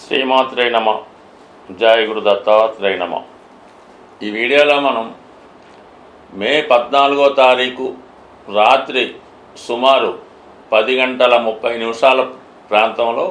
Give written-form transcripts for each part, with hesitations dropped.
శ్రీమాత్రే నమ. జయ గురు దత్తాత్రేయ నమ. ఈ వీడియోలో మనం మే 14వ తారీఖు రాత్రి సుమారు 10:30 ప్రాంతంలో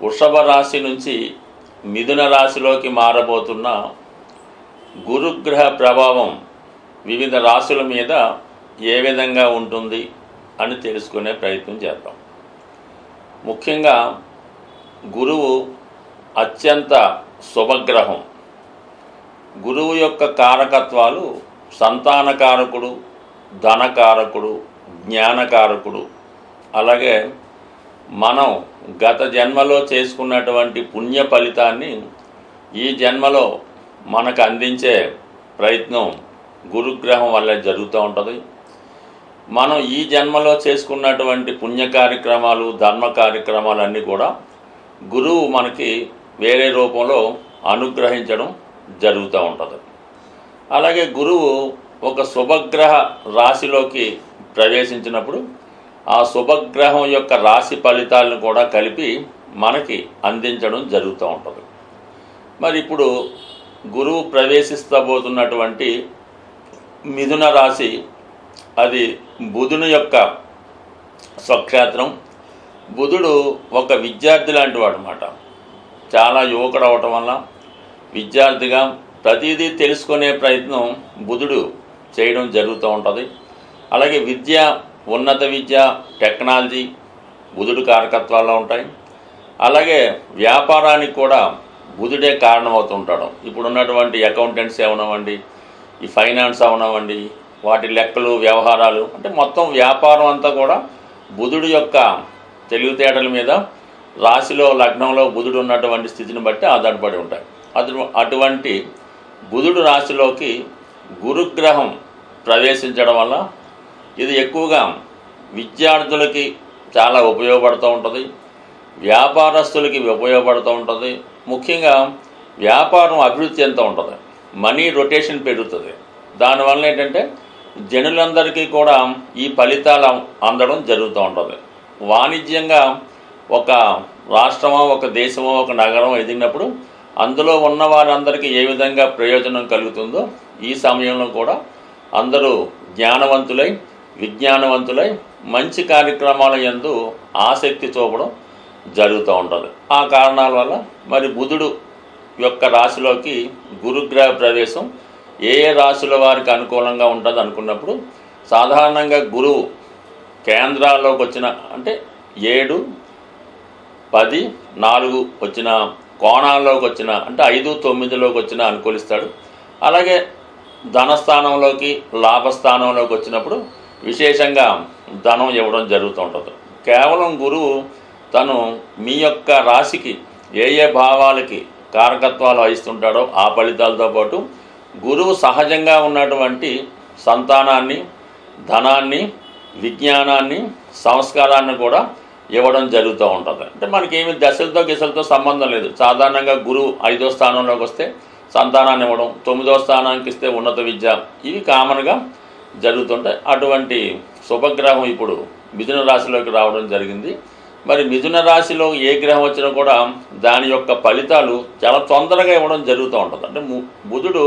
వృషభ రాశి నుంచి మిథున రాశిలోకి మారబోతున్న గురుగ్రహ ప్రభావం వివిధ రాశుల మీద ఏ విధంగా ఉంటుంది అని తెలుసుకునే ప్రయత్నం చేద్దాం. ముఖ్యంగా గురువు అత్యంత శుభగ్రహం. గురువు యొక్క కారకత్వాలు సంతానకారకుడు, ధనకారకుడు, జ్ఞానకారకుడు. అలాగే మనం గత జన్మలో చేసుకున్నటువంటి పుణ్య ఫలితాన్ని ఈ జన్మలో మనకు అందించే ప్రయత్నం గురుగ్రహం వల్లే జరుగుతూ ఉంటుంది. మనం ఈ జన్మలో చేసుకున్నటువంటి పుణ్య కార్యక్రమాలు, ధర్మ కార్యక్రమాలు అన్నీ కూడా గురువు మనకి వేరే రూపంలో అనుగ్రహించడం జరుగుతూ ఉంటుంది. అలాగే గురువు ఒక శుభగ్రహ రాశిలోకి ప్రవేశించినప్పుడు ఆ శుభగ్రహం యొక్క రాశి ఫలితాలను కూడా కలిపి మనకి అందించడం జరుగుతూ ఉంటుంది. మరి ఇప్పుడు గురువు ప్రవేశిస్తబోతున్నటువంటి మిథున రాశి అది బుధుని యొక్క స్వక్షేత్రం. బుధుడు ఒక విద్యార్థి లాంటి వాడు అన్నమాట. చాలా యువకుడు అవటం వల్ల విద్యార్థిగా ప్రతిదీ తెలుసుకునే ప్రయత్నం బుధుడు చేయడం జరుగుతూ ఉంటుంది. అలాగే విద్య, ఉన్నత విద్య, టెక్నాలజీ బుధుడు కారకత్వాల్లో ఉంటాయి. అలాగే వ్యాపారానికి కూడా బుధుడే కారణమవుతుంటాడు. ఇప్పుడున్నటువంటి అకౌంటెంట్స్ అవనవ్వండి, ఈ ఫైనాన్స్ అవనవ్వండి, వాటి లెక్కలు, వ్యవహారాలు, అంటే మొత్తం వ్యాపారం అంతా కూడా బుధుడు యొక్క తెలివితేటల మీద రాశిలో, లగ్నంలో బుధుడు ఉన్నటువంటి స్థితిని బట్టి ఆధారపడి ఉంటాయి. అటువంటి బుధుడు రాశిలోకి గురుగ్రహం ప్రవేశించడం వల్ల ఇది ఎక్కువగా విద్యార్థులకి చాలా ఉపయోగపడుతూ ఉంటుంది, వ్యాపారస్తులకి ఉపయోగపడుతూ ఉంటుంది. ముఖ్యంగా వ్యాపారం అభివృద్ధి చెందుతూ ఉంటుంది, మనీ రొటేషన్ పెరుగుతుంది. దానివల్ల ఏంటంటే జనులందరికీ కూడా ఈ ఫలితాలు అందడం జరుగుతూ ఉంటుంది. వాణిజ్యంగా ఒక రాష్ట్రమో, ఒక దేశమో, ఒక నగరం ఎదిగినప్పుడు అందులో ఉన్న వారందరికీ ఏ విధంగా ప్రయోజనం కలుగుతుందో ఈ సమయంలో కూడా అందరూ జ్ఞానవంతులై, విజ్ఞానవంతులై మంచి కార్యక్రమాల యందు ఆసక్తి చూపడం జరుగుతూ ఉంటుంది. ఆ కారణాల వల్ల మరి బుధుడు యొక్క రాశిలోకి గురుగ్రహ ప్రవేశం ఏ ఏ రాశుల వారికి అనుకూలంగా ఉంటుంది అనుకున్నప్పుడు సాధారణంగా గురువు కేంద్రాల్లోకి వచ్చిన, అంటే 7, 10, 4 వచ్చిన కోణాల్లోకి వచ్చిన, అంటే 5, 9లోకి వచ్చిన అనుకూలిస్తాడు. అలాగే ధనస్థానంలోకి, లాభస్థానంలోకి వచ్చినప్పుడు విశేషంగా ధనం ఇవ్వడం జరుగుతూ ఉంటుంది. కేవలం గురువు తను మీ యొక్క రాశికి ఏ ఏ భావాలకి కారకత్వాలు వహిస్తుంటాడో ఆ ఫలితాలతో పాటు గురువు సహజంగా ఉన్నటువంటి సంతానాన్ని, ధనాన్ని, విజ్ఞానాన్ని, సంస్కారాన్ని కూడా ఇవ్వడం జరుగుతూ ఉంటుంది. అంటే మనకేమి దశలతో సంబంధం లేదు. సాధారణంగా గురువు 5వ స్థానంలోకి వస్తే సంతానాన్ని ఇవ్వడం, 9వ స్థానానికి ఇస్తే ఉన్నత విద్య, ఇవి కామన్గా జరుగుతుంటాయి. అటువంటి శుభగ్రహం ఇప్పుడు మిథున రాశిలోకి రావడం జరిగింది. మరి మిథున రాశిలో ఏ గ్రహం వచ్చినా కూడా దాని యొక్క ఫలితాలు చాలా తొందరగా ఇవ్వడం జరుగుతూ ఉంటుంది. అంటే బుధుడు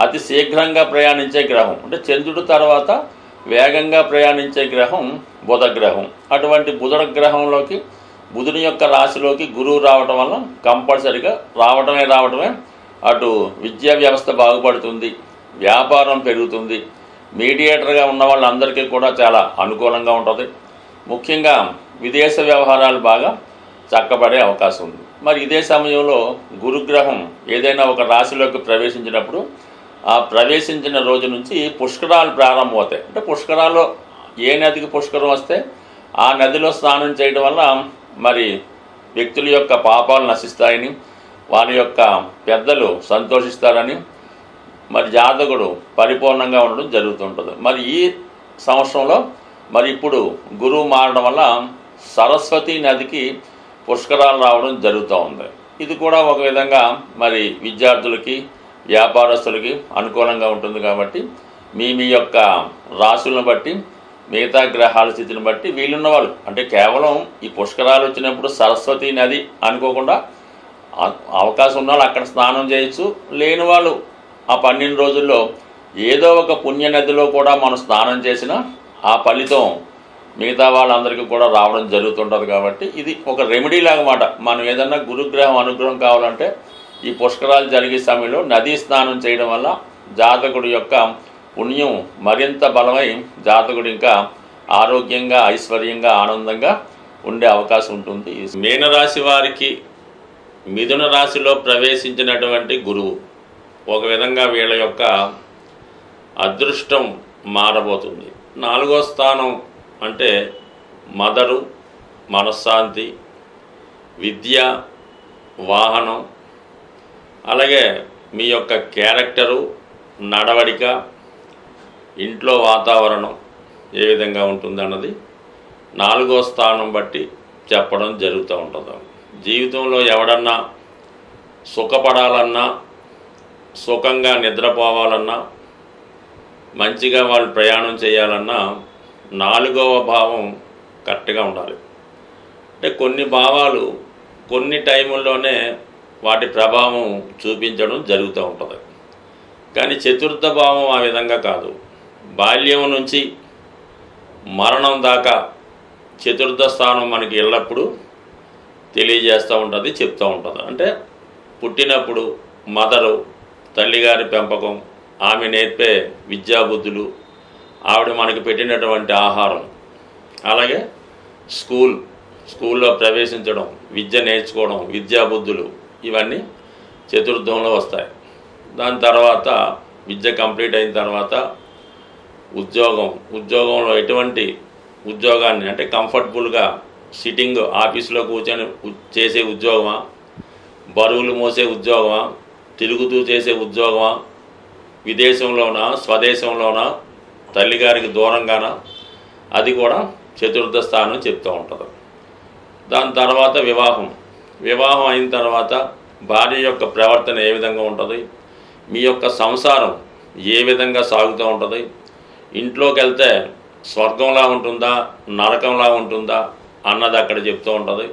అతి శీఘ్రంగా ప్రయాణించే గ్రహం. అంటే చంద్రుడి తర్వాత వేగంగా ప్రయాణించే గ్రహం బుధ గ్రహం. అటువంటి బుధ గ్రహంలోకి, బుధుని యొక్క రాశిలోకి గురువు రావడం వల్ల కంపల్సరిగా రావడమే అటు విద్యా వ్యవస్థ బాగుపడుతుంది, వ్యాపారం పెరుగుతుంది, మీడియేటర్గా ఉన్న వాళ్ళందరికీ కూడా చాలా అనుకూలంగా ఉంటుంది. ముఖ్యంగా విదేశ వ్యవహారాలు బాగా చక్కబడే అవకాశం ఉంది. మరి ఇదే సమయంలో గురుగ్రహం ఏదైనా ఒక రాశిలోకి ప్రవేశించినప్పుడు ఆ ప్రవేశించిన రోజు నుంచి పుష్కరాలు ప్రారంభమవుతాయి. అంటే పుష్కరాల్లో ఏ నదికి పుష్కరం వస్తే ఆ నదిలో స్నానం చేయడం వల్ల మరి వ్యక్తుల యొక్క పాపాలు నశిస్తాయని, వారి యొక్క పెద్దలు సంతోషిస్తారని, మరి జాతకుడు పరిపూర్ణంగా ఉండడం జరుగుతుంటుంది. మరి ఈ సంవత్సరంలో మరి ఇప్పుడు గురువు మారడం వల్ల సరస్వతి నదికి పుష్కరాలు రావడం జరుగుతూ ఉంది. ఇది కూడా ఒక విధంగా మరి విద్యార్థులకి, వ్యాపారస్తులకి అనుకూలంగా ఉంటుంది. కాబట్టి మీ యొక్క రాశులను బట్టి మిగతా గ్రహాల స్థితిని బట్టి వీళ్ళున్న వాళ్ళు అంటే కేవలం ఈ పుష్కరాలు వచ్చినప్పుడు సరస్వతి నది అనుకోకుండా అవకాశం ఉన్న వాళ్ళు అక్కడ స్నానం చేయొచ్చు. లేని వాళ్ళు ఆ 12 రోజుల్లో ఏదో ఒక పుణ్య నదిలో కూడా మనం స్నానం చేసినా ఆ ఫలితం మిగతా వాళ్ళందరికీ కూడా రావడం జరుగుతుంటుంది. కాబట్టి ఇది ఒక రెమెడీ లాగమాట. మనం ఏదన్నా గురుగ్రహం అనుగ్రహం కావాలంటే ఈ పుష్కరాలు జరిగే సమయంలో నదీ స్నానం చేయడం వల్ల జాతకుడి యొక్క పుణ్యం మరింత బలమై జాతకుడు ఇంకా ఆరోగ్యంగా ఐశ్వర్యంగా ఆనందంగా ఉండే అవకాశం ఉంటుంది. మీనరాశి వారికి మిథున రాశిలో ప్రవేశించినటువంటి గురువు ఒక విధంగా వీళ్ళ యొక్క అదృష్టం మారబోతుంది. 4వ స్థానం అంటే మదరు, మనశ్శాంతి, విద్య, వాహనం, అలాగే మీ యొక్క క్యారెక్టరు, నడవడిక, ఇంట్లో వాతావరణం ఏ విధంగా ఉంటుందన్నది 4వ స్థానం బట్టి చెప్పడం జరుగుతూ ఉంటుంది. జీవితంలో ఎవడన్నా సుఖపడాలన్నా, సుఖంగా నిద్రపోవాలన్నా, మంచిగా వాళ్ళు ప్రయాణం చేయాలన్నా 4వ భావం కరెక్ట్గా ఉండాలి. అంటే కొన్ని భావాలు కొన్ని టైముల్లోనే వాటి ప్రభావం చూపించడం జరుగుతూ ఉంటుంది. కానీ చతుర్థ భావం ఆ విధంగా కాదు. బాల్యం నుంచి మరణం దాకా చతుర్థ స్థానం మనకి ఎల్లప్పుడూ తెలియజేస్తూ ఉంటుంది, చెప్తూ ఉంటుంది. అంటే పుట్టినప్పుడు మదరు, తల్లిగారి పెంపకం, ఆమె నేర్పే విద్యాబుద్ధులు, ఆవిడ మనకి పెట్టినటువంటి ఆహారం, అలాగే స్కూల్లో ప్రవేశించడం, విద్య నేర్చుకోవడం, విద్యాబుద్ధులు ఇవన్నీ చతుర్థంలో వస్తాయి. దాని తర్వాత విద్య కంప్లీట్ అయిన తర్వాత ఉద్యోగంలో ఎటువంటి ఉద్యోగాన్ని అంటే కంఫర్టబుల్గా సిట్టింగ్ ఆఫీసులో కూర్చొని చేసే ఉద్యోగమా, బరువులు మోసే ఉద్యోగమా, తిరుగుతూ చేసే ఉద్యోగమా, విదేశంలోనా స్వదేశంలోనా, తల్లిగారికి దూరంగానా, అది కూడా చతుర్థ స్థానం చెప్తూ ఉంటుంది. దాని తర్వాత వివాహం అయిన తర్వాత భార్య యొక్క ప్రవర్తన ఏ విధంగా ఉంటుంది, మీ యొక్క సంసారం ఏ విధంగా సాగుతూ ఉంటుంది, ఇంట్లోకి వెళ్తే స్వర్గంలా ఉంటుందా నరకంలా ఉంటుందా అన్నది అక్కడ చెప్తూ ఉంటుంది.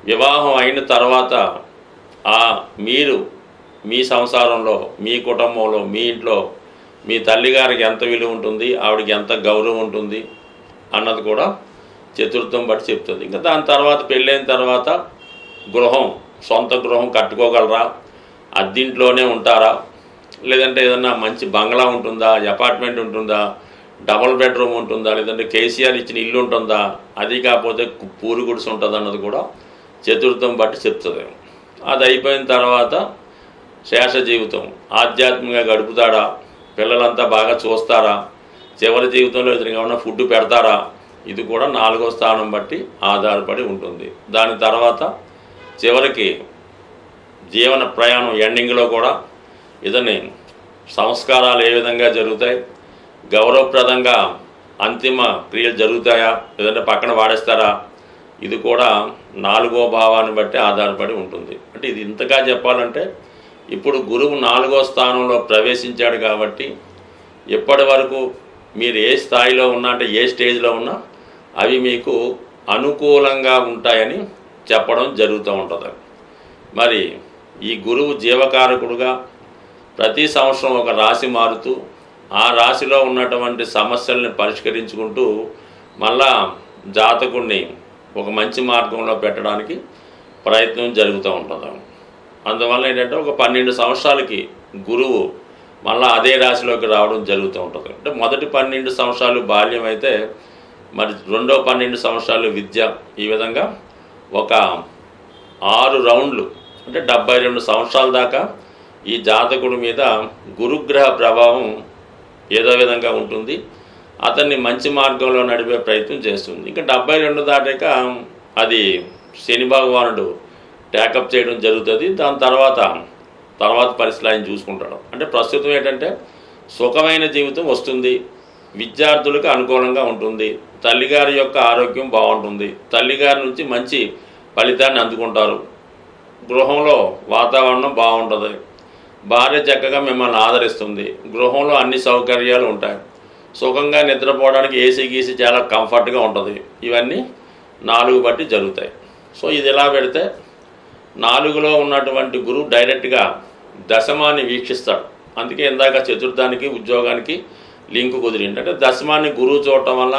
వివాహం అయిన తర్వాత మీరు మీ సంసారంలో, మీ కుటుంబంలో, మీ ఇంట్లో మీ తల్లిగారికి ఎంత విలువ ఉంటుంది, ఆవిడకి ఎంత గౌరవం ఉంటుంది అన్నది కూడా చతుర్థం బట్టి చెప్తుంది. ఇంకా దాని తర్వాత పెళ్ళైన తర్వాత సొంత గృహం కట్టుకోగలరా, అద్దింట్లోనే ఉంటారా, లేదంటే ఏదన్నా మంచి బంగ్లా ఉంటుందా, అపార్ట్మెంట్ ఉంటుందా, డబుల్ బెడ్రూమ్ ఉంటుందా, లేదంటే కేసీఆర్ ఇచ్చిన ఇల్లు ఉంటుందా, అది కాకపోతే పూరి గుడిసె ఉంటుంది అన్నది కూడా చతుర్థం బట్టి చెప్తుంది. అది అయిపోయిన తర్వాత శేష జీవితం ఆధ్యాత్మికంగా గడుపుతాడా, పిల్లలంతా బాగా చూస్తారా, చివరి జీవితంలో ఏమైనా ఫుడ్ పెడతారా, ఇది కూడా 4వ స్థానం బట్టి ఆధారపడి ఉంటుంది. దాని తర్వాత చివరికి జీవన ప్రయాణం ఎండింగ్లో కూడా ఇతని సంస్కారాలు ఏ విధంగా జరుగుతాయి, గౌరవప్రదంగా అంతిమ క్రియలు జరుగుతాయా, లేదంటే పక్కన వాడేస్తారా, ఇది కూడా 4వ భావాన్ని బట్టి ఆధారపడి ఉంటుంది. అంటే ఇది ఇంతగా చెప్పాలంటే ఇప్పుడు గురువు 4వ స్థానంలో ప్రవేశించాడు కాబట్టి ఇప్పటి వరకు మీరు ఏ స్థాయిలో ఉన్నా, అంటే ఏ స్టేజ్లో ఉన్నా అవి మీకు అనుకూలంగా ఉంటాయని చెప్పడం జరుగుతూ ఉంటుంది. మరి ఈ గురువు జీవకారకుడుగా ప్రతి సంవత్సరం ఒక రాశి మారుతూ ఆ రాశిలో ఉన్నటువంటి సమస్యల్ని పరిష్కరించుకుంటూ మళ్ళా జాతకుడిని ఒక మంచి మార్గంలో పెట్టడానికి ప్రయత్నం జరుగుతూ ఉంటుంది. అందువల్ల ఏంటంటే ఒక 12 సంవత్సరాలకి గురువు మళ్ళీ అదే రాశిలోకి రావడం జరుగుతూ ఉంటుంది. అంటే మొదటి 12 సంవత్సరాలు బాల్యం అయితే మరి రెండో 12 సంవత్సరాలు విద్య, ఈ విధంగా ఒక 6 రౌండ్లు అంటే 72 సంవత్సరాల దాకా ఈ జాతకుడి మీద గురుగ్రహ ప్రభావం ఏదో విధంగా ఉంటుంది, అతన్ని మంచి మార్గంలో నడిపే ప్రయత్నం చేస్తుంది. ఇంకా 72 దాటాక అది శని భగవానుడు ట్యాకప్ చేయడం జరుగుతుంది. దాని తర్వాత పరిస్థితులు ఆయన చూసుకుంటాడు. అంటే ప్రస్తుతం ఏంటంటే సుఖమైన జీవితం వస్తుంది, విద్యార్థులకు అనుకూలంగా ఉంటుంది, తల్లిగారి యొక్క ఆరోగ్యం బాగుంటుంది, తల్లిగారి నుంచి మంచి ఫలితాన్ని అందుకుంటారు, గృహంలో వాతావరణం బాగుంటుంది, భార్య చక్కగా మిమ్మల్ని ఆదరిస్తుంది, గృహంలో అన్ని సౌకర్యాలు ఉంటాయి. సుఖంగా నిద్రపోవడానికి ఏసీ గీసీ చాలా కంఫర్ట్గా ఉంటుంది. ఇవన్నీ 4 బట్టి జరుగుతాయి. సో ఇది ఎలా పెడితే 4లో ఉన్నటువంటి గురువు డైరెక్ట్గా దశమాన్ని వీక్షిస్తాడు. అందుకే ఇందాక చతుర్థానికి ఉద్యోగానికి లింకు కుదిరింది. అంటే దశమాన్ని గురువు చూడటం వల్ల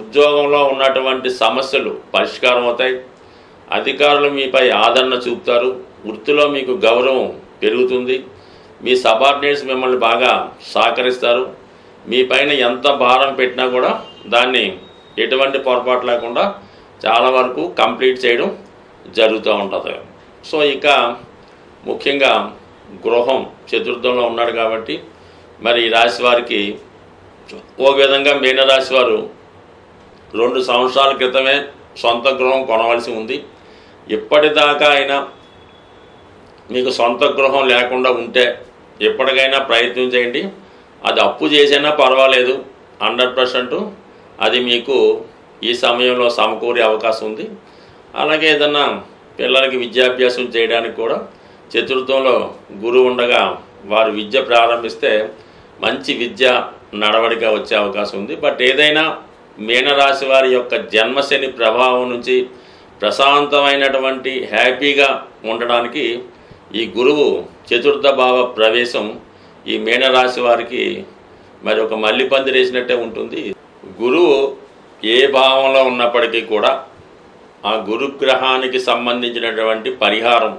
ఉద్యోగంలో ఉన్నటువంటి సమస్యలు పరిష్కారం అవుతాయి. అధికారులు మీపై ఆదరణ చూపుతారు. వృత్తిలో మీకు గౌరవం పెరుగుతుంది. మీ సబార్డినేట్స్ మిమ్మల్ని బాగా సహకరిస్తారు. మీ పైన ఎంత భారం పెట్టినా కూడా దాన్ని ఎటువంటి పొరపాటు లేకుండా చాలా వరకు కంప్లీట్ చేయడం జరుగుతూ ఉంటుంది. సో ఇక ముఖ్యంగా గృహం చతుర్థంలో ఉన్నాడు కాబట్టి మరి ఈ రాశి వారికి ఒక విధంగా మీనరాశి వారు 2 సంవత్సరాల క్రితమే సొంత గృహం కొనవలసి ఉంది. ఇప్పటిదాకా అయినా మీకు సొంత గృహం లేకుండా ఉంటే ఎప్పటికైనా ప్రయత్నం చేయండి. అది అప్పు చేసినా పర్వాలేదు, 100% అది మీకు ఈ సమయంలో సమకూరే అవకాశం ఉంది. అలాగే ఏదన్నా పిల్లలకి విద్యాభ్యాసం చేయడానికి కూడా చతుర్థంలో గురువు ఉండగా వారు విద్య ప్రారంభిస్తే మంచి విద్య నడవడిగా వచ్చే అవకాశం ఉంది. బట్ ఏదైనా మీనరాశి వారి యొక్క జన్మశని ప్రభావం నుంచి ప్రశాంతమైనటువంటి హ్యాపీగా ఉండడానికి ఈ గురువు చతుర్థ భావ ప్రవేశం ఈ మీనరాశి వారికి మరి ఒక మల్లిపందిరి వేసినట్టే ఉంటుంది. గురువు ఏ భావంలో ఉన్నప్పటికీ కూడా ఆ గురుగ్రహానికి సంబంధించినటువంటి పరిహారం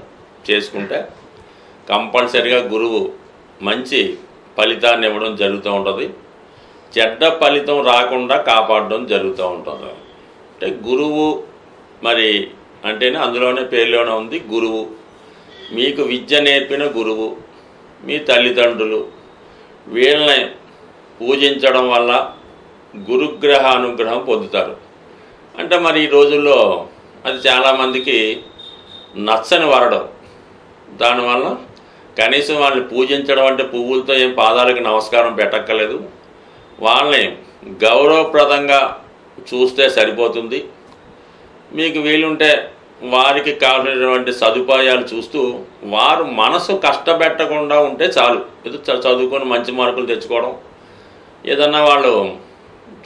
చేసుకుంటే కంపల్సరిగా గురువు మంచి ఫలితాన్ని ఇవ్వడం జరుగుతూ ఉంటుంది. చెడ్డ ఫలితం రాకుండా కాపాడడం జరుగుతూ ఉంటుంది. అంటే గురువు మరి అంటేనే అందులోనే పేరులోనే ఉంది గురువు. మీకు విద్య నేర్పిన గురువు, మీ తల్లిదండ్రులు, వీళ్ళని పూజించడం వల్ల గురుగ్రహ అనుగ్రహం పొందుతారు. అంటే మరి ఈ రోజుల్లో అది చాలామందికి నచ్చని వరడం. దానివల్ల కనీసం వాళ్ళని పూజించడం అంటే పువ్వులతో ఏం పాదాలకి నమస్కారం పెట్టక్కర్లేదు, వాళ్ళని గౌరవప్రదంగా చూస్తే సరిపోతుంది. మీకు వీలుంటే వారికి కావాల్సినటువంటి సదుపాయాలు చూస్తూ వారు మనసు కష్టపెట్టకుండా ఉంటే చాలు. ఇది చదువుకొని మంచి మార్కులు తెచ్చుకోవడం, ఏదన్నా వాళ్ళు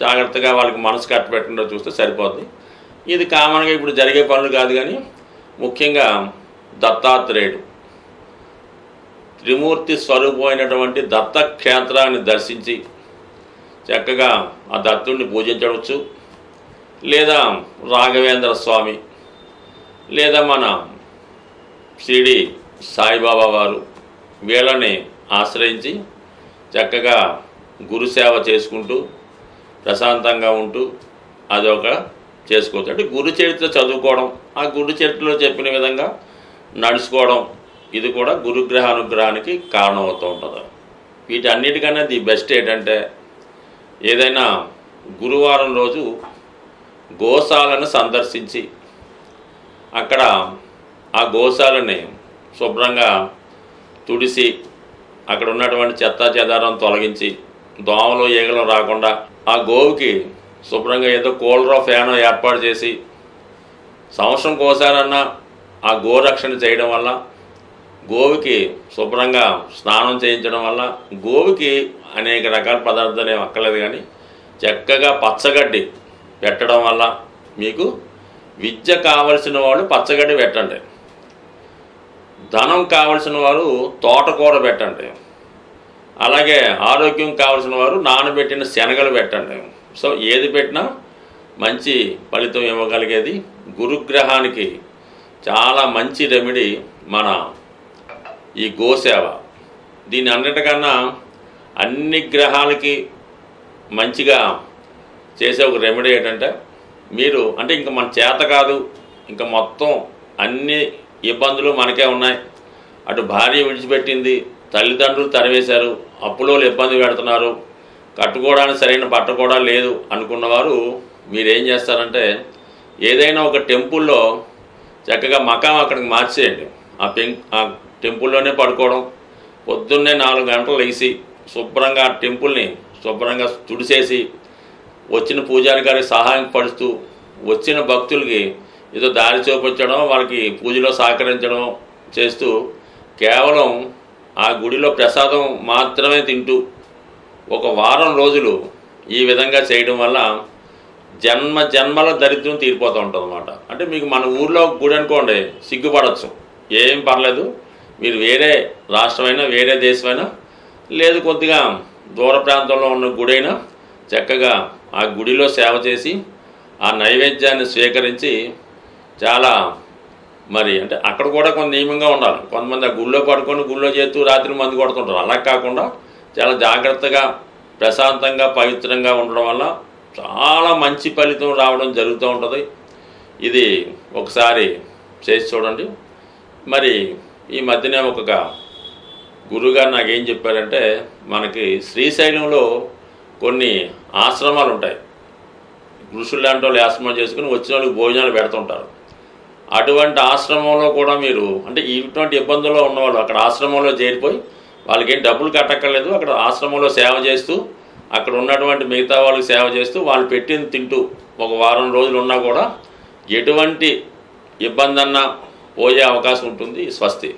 జాగ్రత్తగా వాళ్ళకి మనసు కట్టబెట్టకుండా చూస్తే సరిపోతుంది. ఇది కామన్గా ఇప్పుడు జరిగే పనులు కాదు. కానీ ముఖ్యంగా దత్తాత్రేయుడు త్రిమూర్తి స్వరూపమైనటువంటి దత్తక్షేత్రాన్ని దర్శించి చక్కగా ఆ దత్తుడిని పూజించవచ్చు. లేదా రాఘవేంద్ర స్వామి, లేదా మన షిరిడి సాయిబాబా వారు, వీళ్ళని ఆశ్రయించి చక్కగా గురుసేవ చేసుకుంటూ ప్రశాంతంగా ఉంటూ అదొక చేసుకోవచ్చు. అంటే గురు చరిత్ర చదువుకోవడం, ఆ గురు చరిత్రలో చెప్పిన విధంగా నడుచుకోవడం, ఇది కూడా గురుగ్రహ అనుగ్రహానికి కారణమవుతూ ఉంటుంది. వీటన్నిటికన్నా ది బెస్ట్ ఏంటంటే ఏదైనా గురువారం రోజు గోశాలను సందర్శించి అక్కడ ఆ గోశాలని శుభ్రంగా తుడిసి అక్కడ ఉన్నటువంటి చెత్త చెదారం తొలగించి దోమలు ఈగలు రాకుండా ఆ గోవుకి శుభ్రంగా ఏదో కూలరో ఫ్యానో ఏర్పాటు చేసి సంవత్సరం కోసారన్నా ఆ గోరక్షణ చేయడం వల్ల, గోవుకి శుభ్రంగా స్నానం చేయించడం వల్ల, గోవుకి అనేక రకాల పదార్థాలు ఏమి అక్కర్లేదు కానీ చక్కగా పచ్చగడ్డి పెట్టడం వల్ల మీకు విద్య కావలసిన వాళ్ళు పచ్చగడ్డి పెట్టండి, ధనం కావలసిన వారు తోటకూర పెట్టండి, అలాగే ఆరోగ్యం కావలసిన వారు నానబెట్టిన శనగలు పెట్టండి. సో ఏది పెట్టినా మంచి ఫలితం ఇవ్వగలిగేది గురుగ్రహానికి చాలా మంచి రెమెడీ మన ఈ గోసేవ. దీని అన్నిటికన్నా అన్ని గ్రహాలకి మంచిగా చేసే ఒక రెమెడీ ఏంటంటే మీరు అంటే ఇంకా మన చేత కాదు, ఇంకా మొత్తం అన్ని ఇబ్బందులు మనకే ఉన్నాయి, అటు భార్య విడిచిపెట్టింది, తల్లిదండ్రులు తరివేశారు, అప్పులో ఇబ్బంది పెడుతున్నారు, కట్టుకోవడానికి సరైన బట్ట కూడా లేదు అనుకున్నవారు మీరేం చేస్తారంటే ఏదైనా ఒక టెంపుల్లో చక్కగా మకాం అక్కడికి మార్చేయండి. ఆ టెంపుల్లోనే పడుకోవడం, పొద్దున్నే 4 గంటలు లేచి శుభ్రంగా ఆ టెంపుల్ని శుభ్రంగా తుడిసేసి వచ్చిన పూజారి గారికి సహాయం పడుతూ వచ్చిన భక్తులకి ఏదో దారి చూపించడం, వాళ్ళకి పూజలో సహకరించడం చేస్తూ కేవలం ఆ గుడిలో ప్రసాదం మాత్రమే తింటూ ఒక వారం రోజులు ఈ విధంగా చేయడం వల్ల జన్మల దరిద్రం తీరిపోతూ ఉంటుంది అన్నమాట. అంటే మీకు మన ఊర్లో గుడి అనుకోండి, సిగ్గుపడవచ్చు, ఏం పర్లేదు, మీరు వేరే రాష్ట్రమైనా వేరే దేశమైనా లేదు కొద్దిగా దూర ప్రాంతంలో ఉన్న గుడైనా చక్కగా ఆ గుడిలో సేవ చేసి ఆ నైవేద్యాన్ని స్వీకరించి చాలా మరి అంటే అక్కడ కూడా కొంత నియమంగా ఉండాలి. కొంతమంది ఆ గుళ్ళో పడుకొని గుళ్ళో చేస్తూ రాత్రి మందు కొడుతుంటారు. అలా కాకుండా చాలా జాగ్రత్తగా ప్రశాంతంగా పవిత్రంగా ఉండడం వల్ల చాలా మంచి ఫలితం రావడం జరుగుతూ ఉంటుంది. ఇది ఒకసారి చేసి చూడండి. మరి ఈ మధ్యనే ఒక గురువుగారు నాకేం చెప్పారంటే, మనకి శ్రీశైలంలో కొన్ని ఆశ్రమాలు ఉంటాయి. ఋషులు లాంటి వాళ్ళు ఆశ్రమం చేసుకుని వచ్చిన వాళ్ళకి భోజనాలు పెడుతుంటారు. అటువంటి ఆశ్రమంలో కూడా మీరు అంటే ఇటువంటి ఇబ్బందుల్లో ఉన్నవాళ్ళు అక్కడ ఆశ్రమంలో చేరిపోయి వాళ్ళకి ఏం డబ్బులు కట్టక్కర్లేదు, అక్కడ ఆశ్రమంలో సేవ చేస్తూ అక్కడ ఉన్నటువంటి మిగతా వాళ్ళకి సేవ చేస్తూ వాళ్ళు పెట్టింది తింటూ ఒక వారం రోజులు ఉన్నా కూడా ఎటువంటి ఇబ్బంది అన్నా పోయే అవకాశం ఉంటుంది. స్వస్తి.